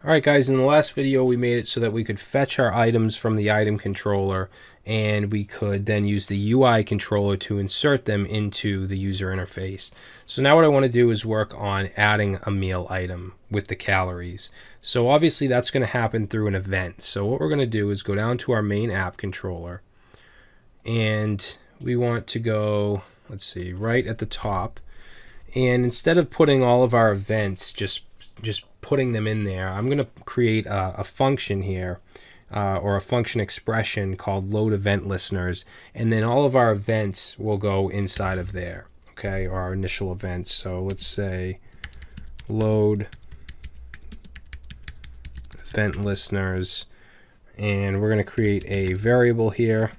Alright guys, in the last video we made it so that we could fetch our items from the item controller and we could then use the UI controller to insert them into the user interface. So now what I want to do is work on adding a meal item with the calories. So obviously that's going to happen through an event. So what we're going to do is go down to our main app controller and we want to go, let's see, right at the top. And instead of putting all of our events, just putting them in there, I'm going to create a function here or a function expression called load event listeners, and then all of our events will go inside of there, okay, or our initial events. So let's say load event listeners, and we're going to create a variable here,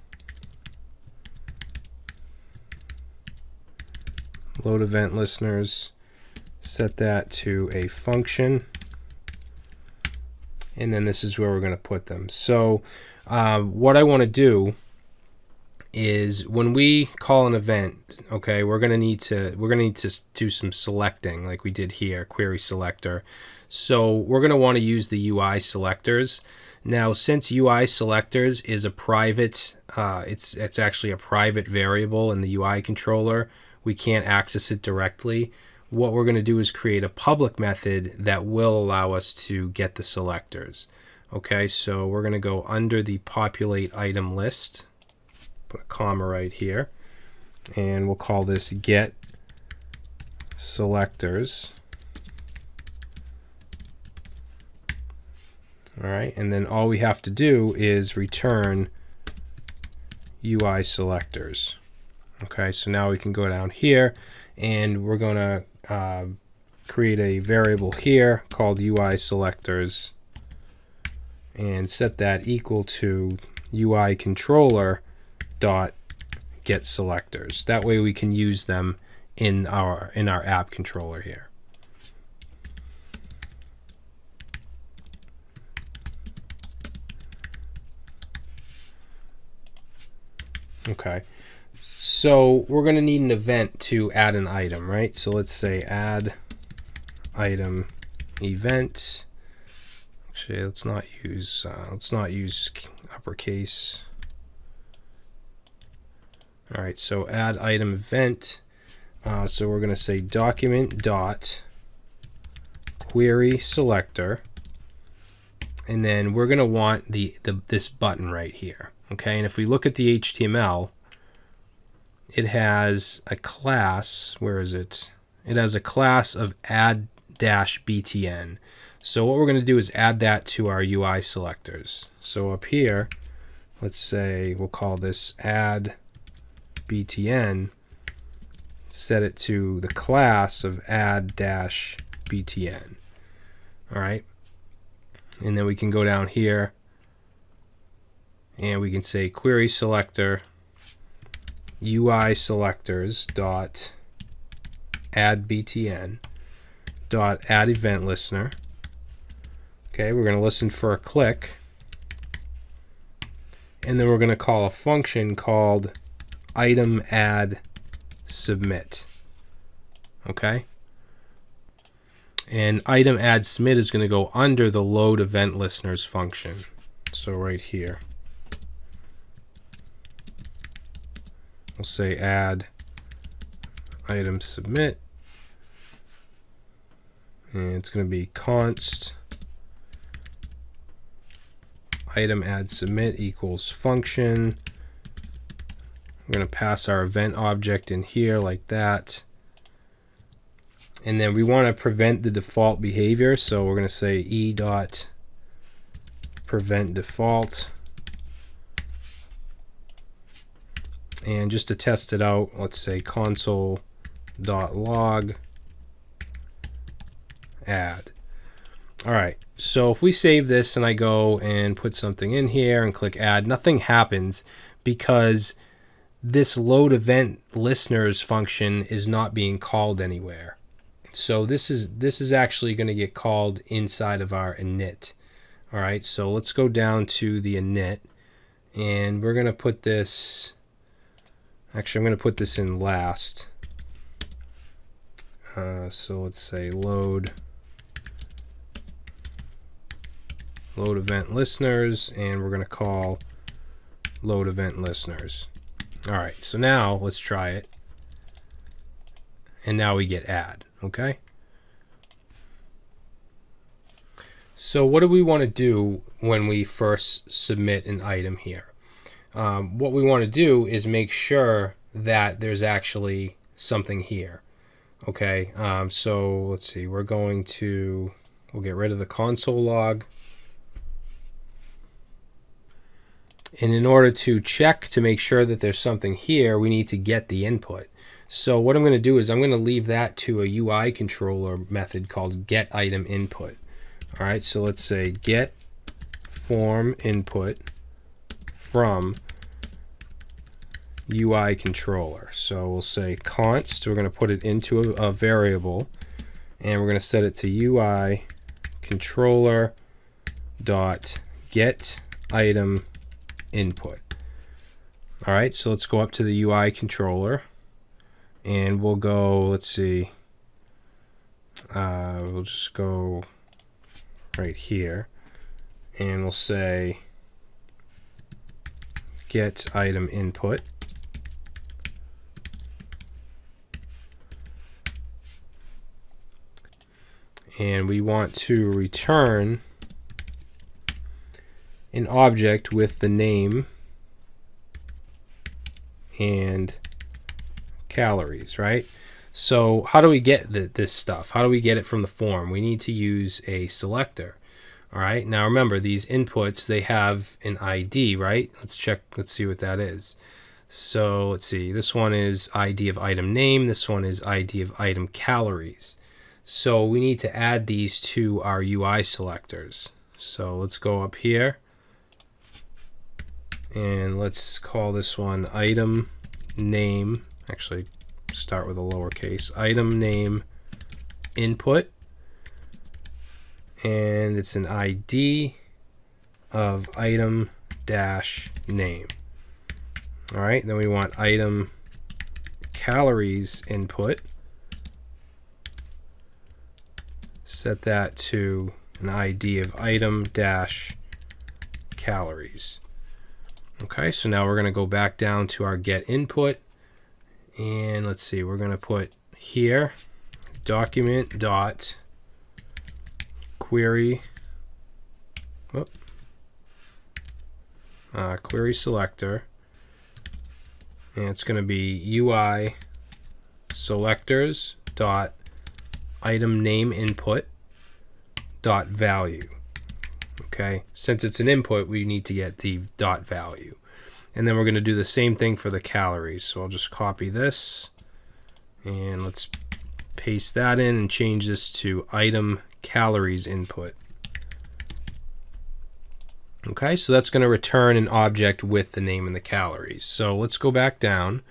load event listeners, set that to a function, and then this is where we're going to put them. So what I want to do is when we call an event, okay, we're going to need to do some selecting like we did here, query selector. So we're going to want to use the UI selectors. Now, since UI selectors is a private, it's actually a private variable in the UI controller, we can't access it directly. What we're going to do is create a public method that will allow us to get the selectors. Okay, so we're going to go under the populate item list, put a comma right here, and we'll call this get selectors. All right, and then all we have to do is return UI selectors. Okay, so now we can go down here and we're going to create a variable here called UI selectors and set that equal to UI controller dot get selectors. That way we can use them in our app controller here. Okay, so we're going to need an event to add an item, right? So let's say add item event. Actually, let's not use uppercase. All right, so add item event. So we're going to say document dot query selector, and then we're going to want this button right here. Okay, and if we look at the HTML, it has a class. Where is it? It has a class of add-btn. So what we're going to do is add that to our UI selectors. So up here, let's say we'll call this add-btn, set it to the class of add-btn. All right, and then we can go down here and we can say query selector UI selectors dot add btn dot add event listener. Okay, we're going to listen for a click, and then we're going to call a function called item add submit. Okay, and item add submit is going to go under the load event listeners function. So right here we'll say add item submit, and it's going to be const item add submit equals function. We're going to pass our event object in here like that, and then we want to prevent the default behavior, so we're going to say e dot prevent default. And just to test it out, let's say console.log add. All right, so if we save this and I go and put something in here and click add, nothing happens because this load event listeners function is not being called anywhere. So this is actually going to get called inside of our init. All right, so let's go down to the init, and we're going to put this. Actually, I'm going to put this in last. So let's say load load event listeners, and we're going to call load event listeners. All right, so now let's try it. And now we get add, okay? So what do we want to do when we first submit an item here? What we want to do is make sure that there's actually something here, okay? So let's see, we'll get rid of the console log. And in order to check to make sure that there's something here, we need to get the input. So what I'm going to do is I'm going to leave that to a UI controller method called getItemInput. All right, so let's say get form input from UI controller. So we'll say const, we're going to put it into a variable, and we're going to set it to UI controller dot get item input. All right, so let's go up to the UI controller, and we'll go, let's see, we'll just go right here, and we'll say get item input. And we want to return an object with the name and calories, right? So how do we get this stuff? How do we get it from the form? We need to use a selector. All right, now remember, these inputs, they have an ID, right? Let's see what that is. So let's see, this one is ID of item name, this one is ID of item calories. So we need to add these to our UI selectors. So let's go up here, and let's call this one item name. Actually, start with a lowercase. Item name input, and it's an ID of item dash name. All right, then we want item calories input. Set that to an ID of item dash calories. Okay, so now we're going to go back down to our get input, and let's see, we're going to put here document dot query query selector, and it's going to be UI selectors dot item name input dot value. Okay, since it's an input, we need to get the dot value, and then we're going to do the same thing for the calories. So I'll just copy this, and let's paste that in and change this to item calories input. Okay, so that's going to return an object with the name and the calories. So let's go back down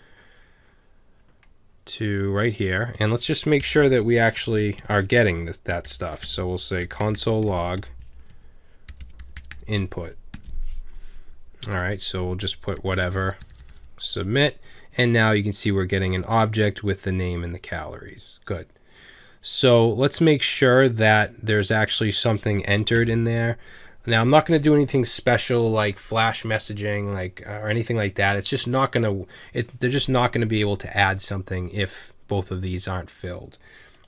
to right here, and let's just make sure that we actually are getting that stuff. So we'll say console log input. All right, so we'll just put whatever, submit, and now you can see we're getting an object with the name and the calories. Good. So let's make sure that there's actually something entered in there. Now, I'm not going to do anything special like flash messaging, or anything like that. It's just not going to. They're just not going to be able to add something if both of these aren't filled.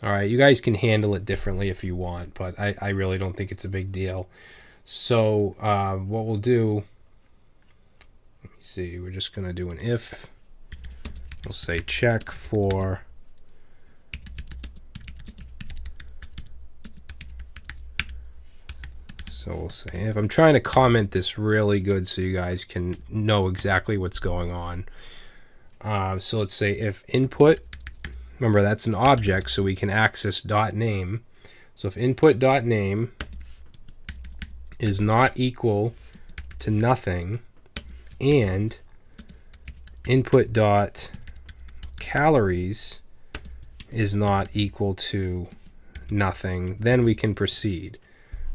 All right, you guys can handle it differently if you want, but I really don't think it's a big deal. So what we'll do, let me see. We're just going to do an if. We'll say check for So we'll say, if I'm trying to comment this really good so you guys can know exactly what's going on. So let's say if input, remember that's an object, so we can access .name. So if input.name is not equal to nothing, and input.calories is not equal to nothing, then we can proceed.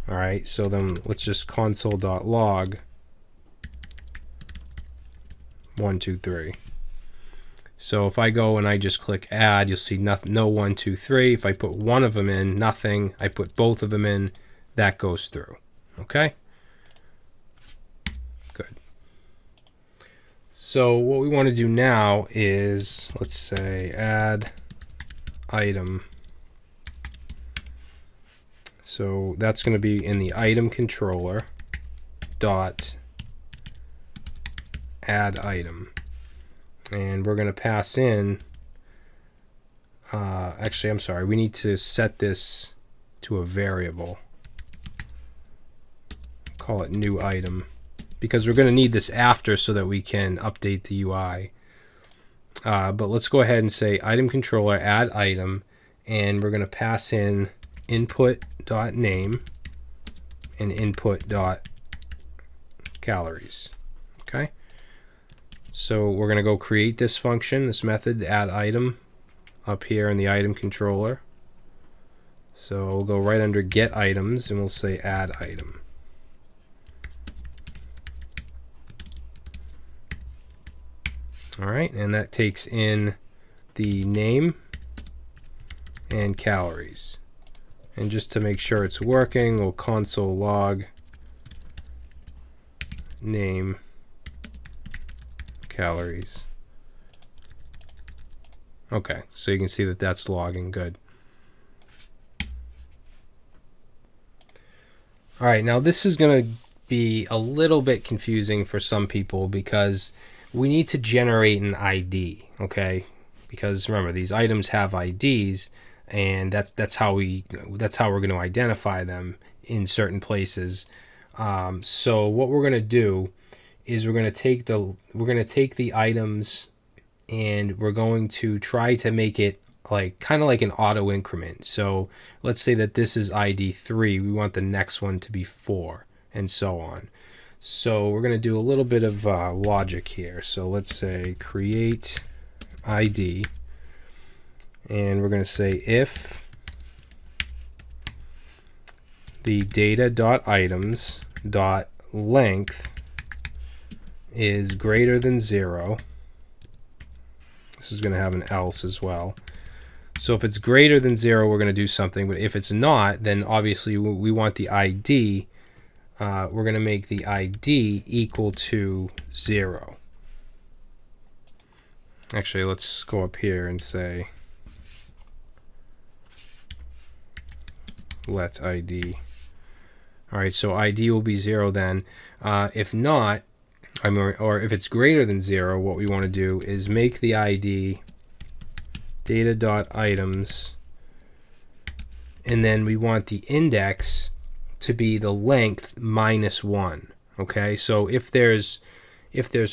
All right, so then let's just console.log 1, 2, 3. So if I go and I just click add, you'll see no 1, 2, 3. If I put one of them in, nothing. I put both of them in, that goes through. Okay, So what we want to do now is, let's say, add item. So that's going to be in the item controller dot add item, and we're going to pass in actually, I'm sorry, we need to set this to a variable. Call it new item, because we're going to need this after so that we can update the UI. But let's go ahead and say item controller add item, and we're going to pass in input.name and input.calories. Okay, so we're going to go create this function, this method, add item, up here in the item controller. So we'll go right under get items and we'll say add item. All right, and that takes in the name and calories. And just to make sure it's working, we'll console log name calories. Okay, so you can see that that's logging good. All right, now this is going to be a little bit confusing for some people because we need to generate an ID, okay? Because remember, these items have IDs, and that's how we're going to identify them in certain places. So what we're going to do is we're going to take the items, and we're going to try to make it kind of like an auto increment. So let's say that this is ID 3. We want the next one to be 4, and so on. So we're going to do a little bit of logic here. So let's say create ID, and we're going to say if the data.items.length is greater than 0. This is going to have an else as well. So if it's greater than 0, we're going to do something. But if it's not, then obviously we want the ID. We're going to make the ID equal to 0. Actually, let's go up here and say let ID. All right, so ID will be 0 then. If not, or if it's greater than 0, what we want to do is make the ID data.items, and then we want the index to be the length minus 1. Okay, so if there's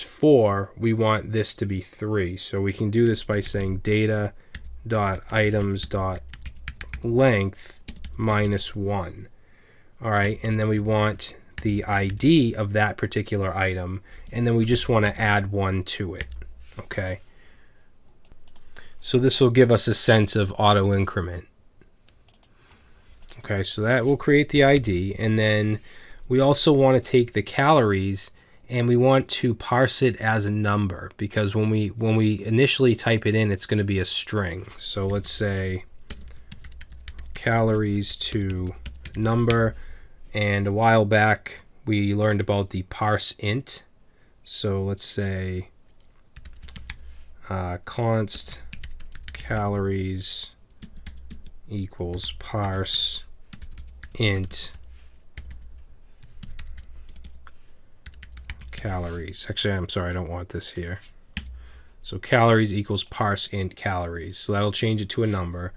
4, we want this to be 3. So we can do this by saying data.items.length minus 1. All right, and then we want the ID of that particular item, and then we just want to add 1 to it. Okay, so this will give us a sense of auto increment. Okay, so that will create the ID, and then we also want to take the calories and we want to parse it as a number, because when we initially type it in, it's going to be a string. So let's say calories to number, and a while back we learned about the parse int. So let's say const calories equals parse int calories. Actually, I'm sorry, I don't want this here. So calories equals parse int calories. So that'll change it to a number.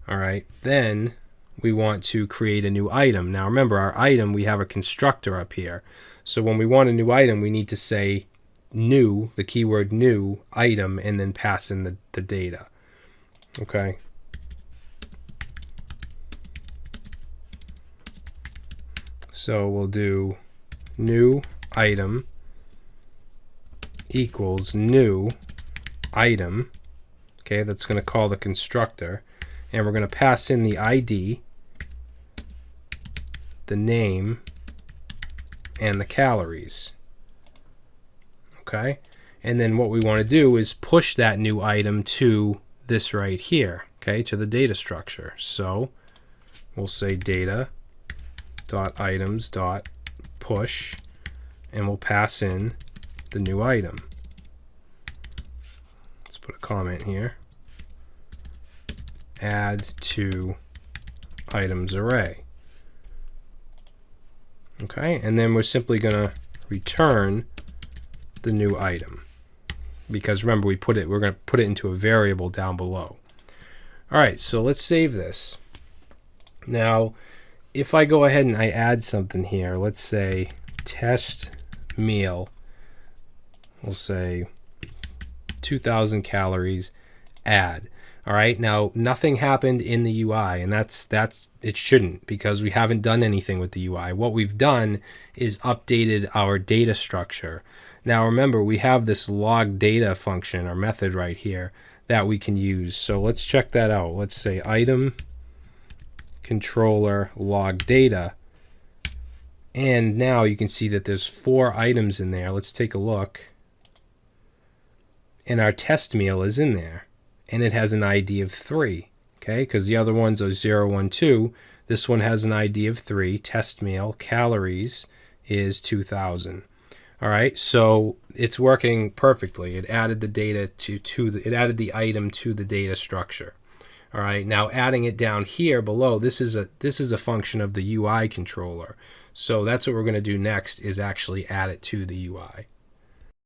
All right, then we want to create a new item. Now remember, our item, we have a constructor up here. So when we want a new item, we need to say new, the keyword new item, and then pass in the data. Okay. So we'll do new item equals new item. Okay, that's going to call the constructor, and we're going to pass in the ID, the name, and the calories. Okay, and then what we want to do is push that new item to this right here, okay, to the data structure. So we'll say data.items.push, and we'll pass in the new item. put a comment here. Add to items array. Okay, and then we're simply going to return the new item, because remember we're going to put it into a variable down below. All right, so let's save this. Now, if I go ahead and I add something here, let's say test meal, we'll say 2,000 calories, add. All right, now nothing happened in the UI, and that's it shouldn't, because we haven't done anything with the UI. What we've done is updated our data structure. Now remember, we have this log data function or method right here that we can use. So let's check that out. Let's say item controller log data, and now you can see that there's 4 items in there. Let's take a look, and our test meal is in there. And it has an ID of 3, okay? Because the other ones are 0, 1, 2. This one has an ID of 3. Test meal calories is 2,000. All right, so it's working perfectly. It added the data it added the item to the data structure. All right, now adding it down here below, this is a function of the UI controller. So that's what we're going to do next, is actually add it to the UI.